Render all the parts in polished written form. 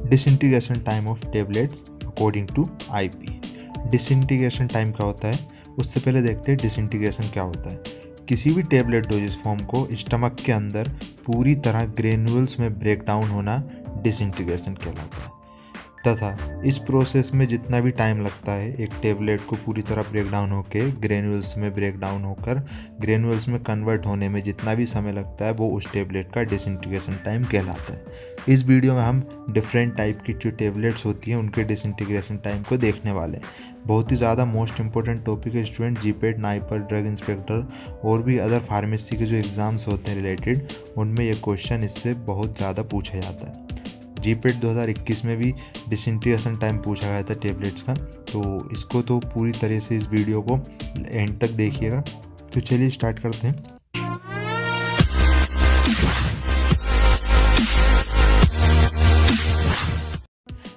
Disintegration time of tablets according to IP. Disintegration time क्या होता है, उससे पहले देखते हैं डिसइंटीग्रेशन क्या होता है। किसी भी टेबलेट डोजेस फॉर्म को स्टमक के अंदर पूरी तरह ग्रेन्यूल्स में ब्रेक डाउन होना डिसइंटीग्रेशन कहलाता है, तथा इस प्रोसेस में जितना भी टाइम लगता है एक टेबलेट को पूरी तरह ब्रेक डाउन होकर ग्रेन्यूल्स में ब्रेक डाउन होकर ग्रेन्यूल्स में कन्वर्ट होने में जितना भी समय लगता है वो उस टेबलेट का डिसइंटीग्रेशन टाइम कहलाता है। इस वीडियो में हम डिफरेंट टाइप की जो टेबलेट्स होती हैं उनके डिसइंटीग्रेशन टाइम को देखने वाले हैं। बहुत ही ज़्यादा मोस्ट इंपॉर्टेंट टॉपिक है student. GPAT, NIPER, drug inspector और भी अदर फार्मेसी के जो एग्ज़ाम्स होते हैं रिलेटेड, उनमें ये क्वेश्चन इससे बहुत ज़्यादा पूछा जाता है। जीपेट 2021 में भी डिसइंटीग्रेशन टाइम पूछा गया था टेबलेट्स का, तो इसको तो पूरी तरह से इस वीडियो को एंड तक देखिएगा। तो चलिए स्टार्ट करते हैं।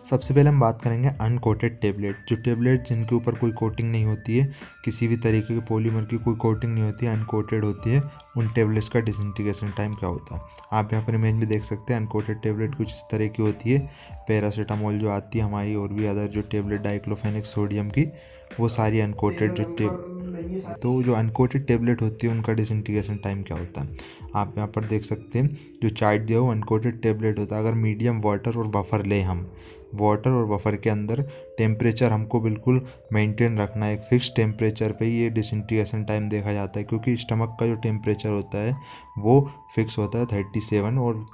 सबसे पहले हम बात करेंगे अनकोटेड टेबलेट। जो टेबलेट जिनके ऊपर कोई कोटिंग नहीं होती है, किसी भी तरीके के पॉलीमर की कोई कोटिंग नहीं होती है, अनकोटेड होती है, उन टेबलेट्स का डिसइंटीग्रेशन टाइम क्या होता है। आप यहाँ पर इमेज में देख सकते हैं अनकोटेड टेबलेट कुछ इस तरह की होती है। पैरासीटामोल जो आती है हमारी, और भी अदर जो टेबलेट डाइक्लोफेनेक सोडियम की, वो सारी अनकोटेड तो जो अनकोटेड टेबलेट होती है उनका डिसइंटीग्रेशन टाइम क्या होता है। आप यहाँ पर देख सकते हैं जो चार्ट दिया हो अनकोटेड टेबलेट होता है। अगर मीडियम वाटर और बफर लें हम, वाटर और बफर के अंदर टेम्परेचर हमको बिल्कुल मेंटेन रखना है, एक फिक्स टेम्परेचर पे ही ये डिसइंटीग्रेशन टाइम देखा जाता है, क्योंकि स्टमक का जो टेम्परेचर होता है वो फिक्स होता है 37, और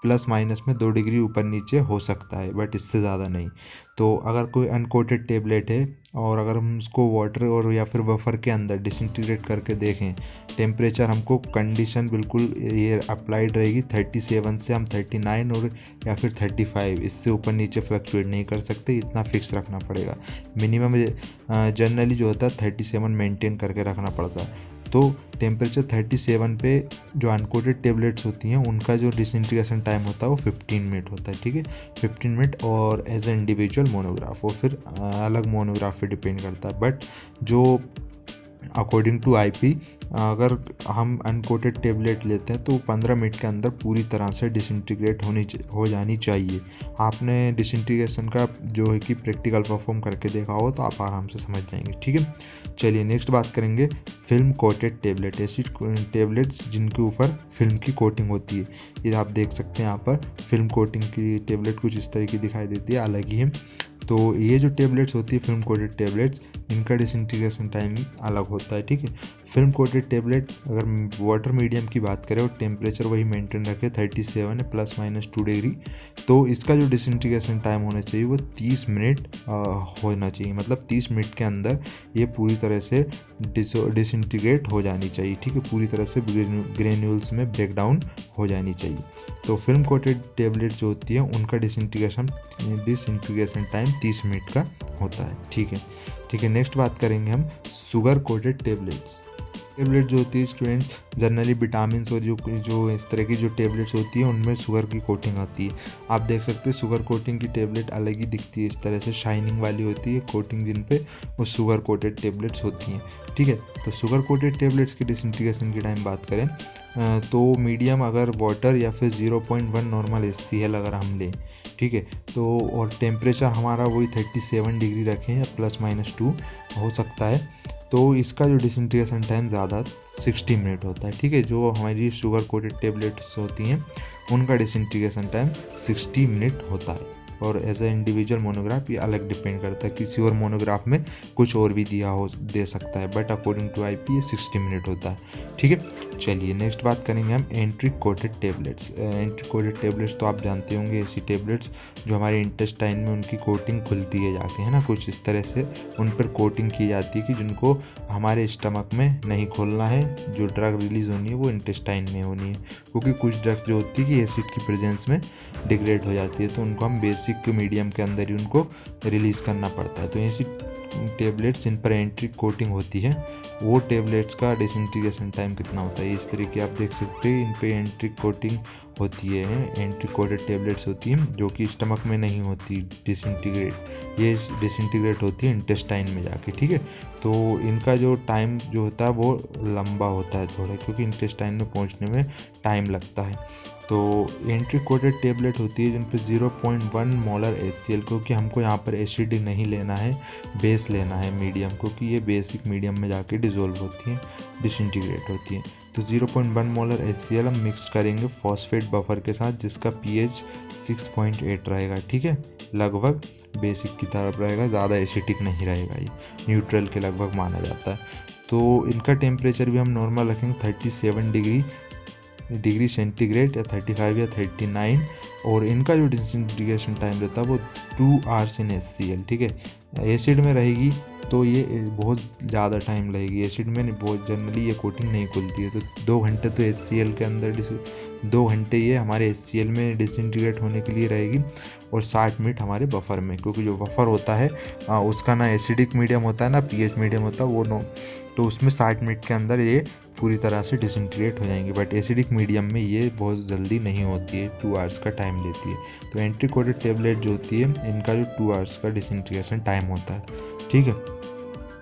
प्लस माइनस में 2 डिग्री ऊपर नीचे हो सकता है, बट इससे ज़्यादा नहीं। तो अगर कोई अनकोटेड टेबलेट है और अगर हम उसको वाटर और या फिर बफर के अंदर डिसइंटीग्रेट करके देखें, टेम्परेचर हमको कंडीशन बिल्कुल ये अप्लाइड रहेगी 37 से हम 39 और या फिर 35, इससे ऊपर नीचे फ्लक्चुएट नहीं कर सकते, इतना फिक्स रखना पड़ेगा। मिनिमम जनरली जो होता है 37 मेंटेन करके रखना पड़ता है। तो टेम्परेचर 37 पे जो अनकोटेड टेबलेट्स होती हैं उनका जो डिसइंटीग्रेशन टाइम होता है वो 15 मिनट होता है, ठीक है, 15 मिनट। और एज ए इंडिविजुअल मोनोग्राफ, और फिर अलग मोनोग्राफ पे डिपेंड करता है। बट जो अकॉर्डिंग टू आईपी अगर हम अनकोटेड टेबलेट लेते हैं तो 15 मिनट के अंदर पूरी तरह से डिसइंटीग्रेट हो जानी चाहिए। आपने डिसइंटीग्रेशन का जो है कि प्रैक्टिकल परफॉर्म करके देखा हो तो आप आराम से समझ जाएंगे, ठीक है। चलिए नेक्स्ट बात करेंगे फिल्म कोटेड टेबलेट। ऐसी टेबलेट्स जिनके ऊपर फिल्म की कोटिंग होती है। ये आप देख सकते हैं यहाँ पर फिल्म कोटिंग की टेबलेट कुछ इस तरह की दिखाई देती है, अलग ही है। तो ये जो टेबलेट्स होती है फिल्म कोटेड टेबलेट्स, इनका डिसइंटीग्रेशन टाइम अलग होता है, ठीक है। फिल्म कोटेड टेबलेट अगर वाटर मीडियम की बात करें और टेम्परेचर वही मेंटेन रखे 37 है प्लस माइनस 2 डिग्री, तो इसका जो डिसइंटीग्रेशन टाइम होना चाहिए वो 30 मिनट होना चाहिए। मतलब 30 मिनट के अंदर ये पूरी तरह से डिसइंटीग्रेट हो जानी चाहिए, ठीक है, पूरी तरह से ग्रेन्यूल्स में ब्रेक डाउन हो जानी चाहिए। तो फिल्म कोटेड टेबलेट जो होती है उनका डिसइंटीग्रेशन टाइम 30 मिनट का होता है, ठीक है, ठीक है। नेक्स्ट बात करेंगे हम शुगर कोटेड टेबलेट्स। टेबलेट जो होती है स्टूडेंट्स जनरली विटामिन और जो इस तरह की जो टेबलेट्स होती है उनमें शुगर की कोटिंग आती है। आप देख सकते हैं शुगर कोटिंग की टेबलेट अलग ही दिखती है, इस तरह से शाइनिंग वाली होती है कोटिंग, जिन पे वो शुगर कोटेड टेबलेट्स होती हैं, ठीक है। तो शुगर कोटेड टेबलेट्स की डिसइंटीग्रेशन की टाइम बात करें तो मीडियम अगर वाटर या फिर 0.1 नॉर्मल HCl अगर हम लें, ठीक है, तो और टेम्परेचर हमारा वही 37 डिग्री रखें या प्लस माइनस 2 हो सकता है, तो इसका जो डिसइंटीग्रेशन टाइम ज़्यादा 60 मिनट होता है, ठीक है। जो हमारी शुगर कोटेड टेबलेट्स होती हैं उनका डिसइंटीग्रेशन टाइम 60 मिनट होता है। और एज ए इंडिविजुअल मोनोग्राफ ये अलग डिपेंड करता है, किसी और मोनोग्राफ में कुछ और भी दे सकता है, बट अकॉर्डिंग टू आईपी ये 60 मिनट होता है, ठीक है। चलिए नेक्स्ट बात करेंगे हम entry coated tablets. Entry coated tablets तो आप जानते होंगे, ऐसी टेबलेट्स जो हमारे इंटेस्टाइन में उनकी कोटिंग खुलती है जाके, है ना, कुछ इस तरह से उन पर कोटिंग की जाती है कि जिनको हमारे स्टमक में नहीं खोलना है, जो ड्रग रिलीज होनी है वो इंटेस्टाइन में होनी है, क्योंकि कुछ ड्रग्स जो होती है कि एसिड की प्रेजेंस में डिग्रेड हो जाती है, तो उनको हम बेसिक मीडियम के अंदर ही उनको रिलीज़ करना पड़ता है। तो ऐसी टेबलेट्स जिन पर एंट्री कोटिंग होती है वो टेबलेट्स का डिसइंटीग्रेशन टाइम कितना होता है, इस तरीके आप देख सकते हैं। इन पे एंट्री कोटिंग होती है, एंट्री कोटेड टेबलेट्स होती हैं जो कि स्टमक में नहीं होती डिसइंटीग्रेट, ये डिसइंटीग्रेट होती है इंटेस्टाइन में जाके, ठीक है। तो इनका जो टाइम जो होता है वो लंबा होता है थोड़ा, क्योंकि इंटेस्टाइन में पहुंचने में टाइम लगता है। तो एंट्री कोटेड टेबलेट होती है जिन पे 0.1 मोलर HCl, क्योंकि हमको यहाँ पर एसिडिक नहीं लेना है, बेस लेना है मीडियम, क्योंकि ये बेसिक मीडियम में जाके डिज़ोल्व होती हैं, डिसइंटीग्रेट होती हैं। तो 0.1 मोलर HCl हम मिक्स करेंगे फॉस्फेट बफर के साथ, जिसका pH 6.8 रहेगा। ठीक है, लगभग बेसिक की तरफ रहेगा, ज़्यादा एसिडिक नहीं रहेगा, ये न्यूट्रल के लगभग माना जाता है। तो इनका टेम्परेचर भी हम नॉर्मल रखेंगे 37 डिग्री सेंटीग्रेड या 35 या 39, और इनका जो डिसइंटीग्रेशन टाइम रहता है वो 2 आवर्स इन HCl। ठीक है, एसिड में रहेगी तो ये बहुत ज़्यादा टाइम लगेगी, एसिड में बहुत जनरली ये कोटिंग नहीं खुलती है। तो 2 घंटे तो HCl के अंदर 2 घंटे ये हमारे HCl में डिसइंटीग्रेट होने के लिए रहेगी, और 60 मिनट हमारे बफर में, क्योंकि जो बफर होता है उसका ना एसिडिक मीडियम होता है ना pH मीडियम होता है, वो नो, तो उसमें 60 मिनट के अंदर ये पूरी तरह से डिसइंटीग्रेट हो जाएंगी। बट एसिडिक मीडियम में ये बहुत जल्दी नहीं होती है, 2 आवर्स का टाइम लेती है। तो एंट्री कोटेड टेबलेट जो होती है इनका जो 2 आवर्स का डिसइंटीग्रेशन टाइम होता है। ठीक है,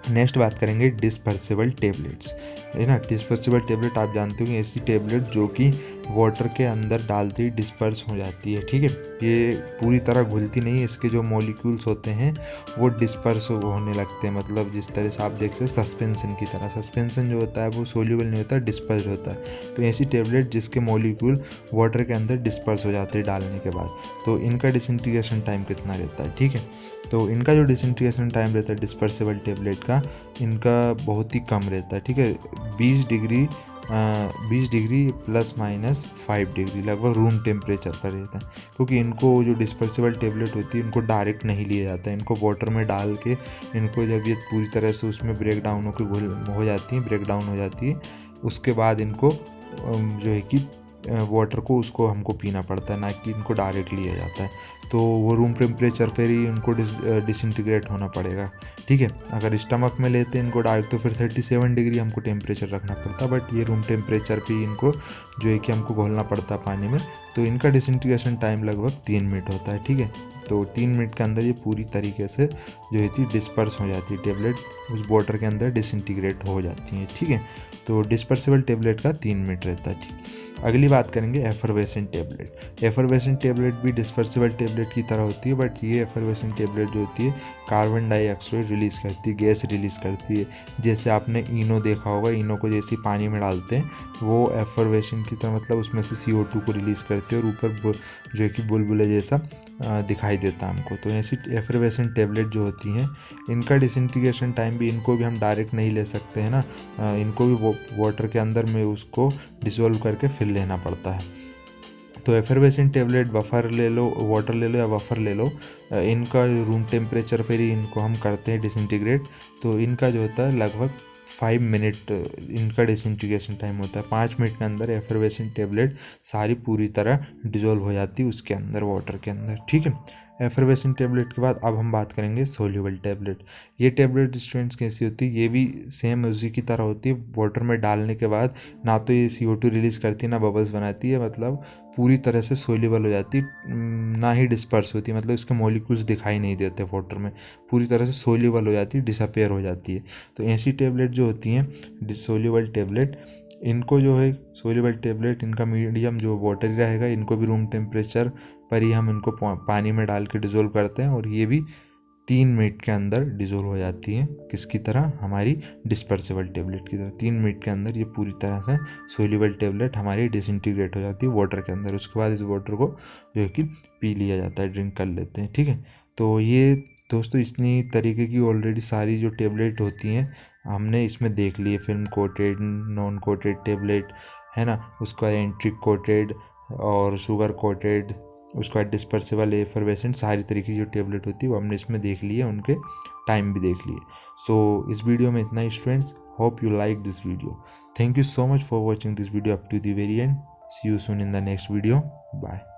नेक्स्ट बात करेंगे डिस्पर्सिबल टेबलेट्स, है ना। डिस्पर्सिबल टेबलेट आप जानते हो कि ऐसी टेबलेट जो कि वाटर के अंदर डालते ही डिस्पर्स हो जाती है। ठीक है, ये पूरी तरह घुलती नहीं है, इसके जो मॉलिक्यूल्स होते हैं वो डिस्पर्स होने लगते हैं, मतलब जिस तरह से आप देख सकते हैं सस्पेंशन की तरह। सस्पेंशन जो होता है वो सोल्यूबल नहीं होता, डिस्पर्स होता है। तो ऐसी टेबलेट जिसके मॉलिक्यूल वाटर के अंदर डिस्पर्स हो जाते हैं डालने के बाद, तो इनका डिसइंटीग्रेशन टाइम कितना रहता है। ठीक है, तो इनका जो डिसइंटीग्रेशन टाइम रहता है डिस्पर्सिबल टेबलेट का, इनका बहुत ही कम रहता है। ठीक है, 20 डिग्री ±5 डिग्री लगभग रूम टेम्परेचर पर रहता है, क्योंकि इनको जो डिस्पर्सिबल टेबलेट होती है इनको डायरेक्ट नहीं लिया जाता है, इनको वाटर में डाल के इनको जब ये पूरी तरह से उसमें ब्रेक डाउन हो जाती है, उसके बाद इनको जो है कि वाटर को उसको हमको पीना पड़ता है, ना कि इनको डायरेक्ट लिया जाता है। तो वो रूम टेम्परेचर पर ही इनको डिसइंटीग्रेट होना पड़ेगा। ठीक है, अगर स्टमक में लेते हैं इनको डायरेक्ट तो फिर 37 डिग्री हमको टेम्परेचर रखना पड़ता, बट ये रूम टेम्परेचर पे इनको जो है कि हमको घोलना पड़ता पानी में। तो इनका डिसइंटीग्रेशन टाइम लगभग 3 मिनट होता है। ठीक है, तो 3 मिनट के अंदर ये पूरी तरीके से जो है कि डिस्पर्स हो जाती है टेबलेट, उस वाटर के अंदर डिसइंटीग्रेट हो जाती है। ठीक है, तो डिस्पर्सिबल टेबलेट का 3 मिनट रहता है। ठीक, अगली बात करेंगे एफरवेसेंट टेबलेट। एफरवेसेंट टेबलेट भी डिस्पर्सिबल टेबलेट की तरह होती है, बट ये एफरवेसेंट टेबलेट जो होती है कार्बन डाइऑक्साइड रिलीज़ करती है, गैस रिलीज़ करती है। जैसे आपने इनो देखा होगा, इनो को जैसे पानी में डालते हैं वो एफरवेसेंट की तरह, मतलब उसमें से CO2 को रिलीज़ करती है और ऊपर जो है कि बुलबुले जैसा दिखाई देता है हमको। तो ऐसी एफरवेसेंट टेबलेट जो होती हैं इनका डिसइंटीग्रेशन टाइम भी, इनको भी हम डायरेक्ट नहीं ले सकते हैं ना, इनको भी वाटर के अंदर में उसको डिसॉल्व करके फिर लेना पड़ता है। तो एफरवेसेंट टेबलेट बफर ले लो, वाटर ले लो या बफर ले लो, इनका रूम टेम्परेचर पर ही इनको हम करते हैं डिसइंटीग्रेट। तो इनका जो होता है लगभग 5 मिनट इनका डिसइंटीग्रेशन टाइम होता है। 5 मिनट के अंदर एफरवेसेंट टेबलेट सारी पूरी तरह डिजोल्व हो जाती है उसके अंदर, वाटर के अंदर। ठीक है, एफरवेसेंट टेबलेट के बाद अब हम बात करेंगे सोल्यूबल टेबलेट। ये टेबलेट स्टूडेंट्स कैसी होती है, ये भी सेम उसी की तरह होती है। वाटर में डालने के बाद ना तो ये CO2 रिलीज़ करती है ना बबल्स बनाती है, मतलब पूरी तरह से सोल्यूबल हो जाती है, ना ही डिस्पर्स होती है, मतलब इसके मॉलिक्यूल्स दिखाई नहीं देते वाटर में, पूरी तरह से सोल्यूबल हो जाती है, डिसअपेयर हो जाती है। तो ऐसी टेबलेट जो होती हैं सोल्यूबल टेबलेट, इनको जो है सोल्यूबल टेबलेट इनका मीडियम जो वाटरी रहेगा, इनको भी रूम टेम्परेचर पर ही हम इनको पानी में डाल के डिज़ोल्व करते हैं, और ये भी 3 मिनट के अंदर डिज़ोल्व हो जाती हैं। किसकी तरह, हमारी डिस्पर्सिबल टेबलेट की तरह 3 मिनट के अंदर ये पूरी तरह से सोल्यूबल टेबलेट हमारी डिसइंटीग्रेट हो जाती है वाटर के अंदर। उसके बाद इस वाटर को जो है कि पी लिया जाता है, ड्रिंक कर लेते हैं। ठीक है, तो ये दोस्तों इतनी तरीके की ऑलरेडी सारी जो टेबलेट होती हैं हमने इसमें देख ली है। Film coated, non coated tablet, है ना, उसका एंट्रिक कोटेड और शुगर कोटेड, उसके बाद डिस्पर्सिबल, एफरवेसेंट, सारी तरीके की जो टेबलेट होती है वो हमने इसमें देख ली है, उनके टाइम भी देख लिए। सो इस वीडियो में इतना ही students. Hope you like this video. Thank you so much for watching this video up to the very end. See you soon in the next video. Bye.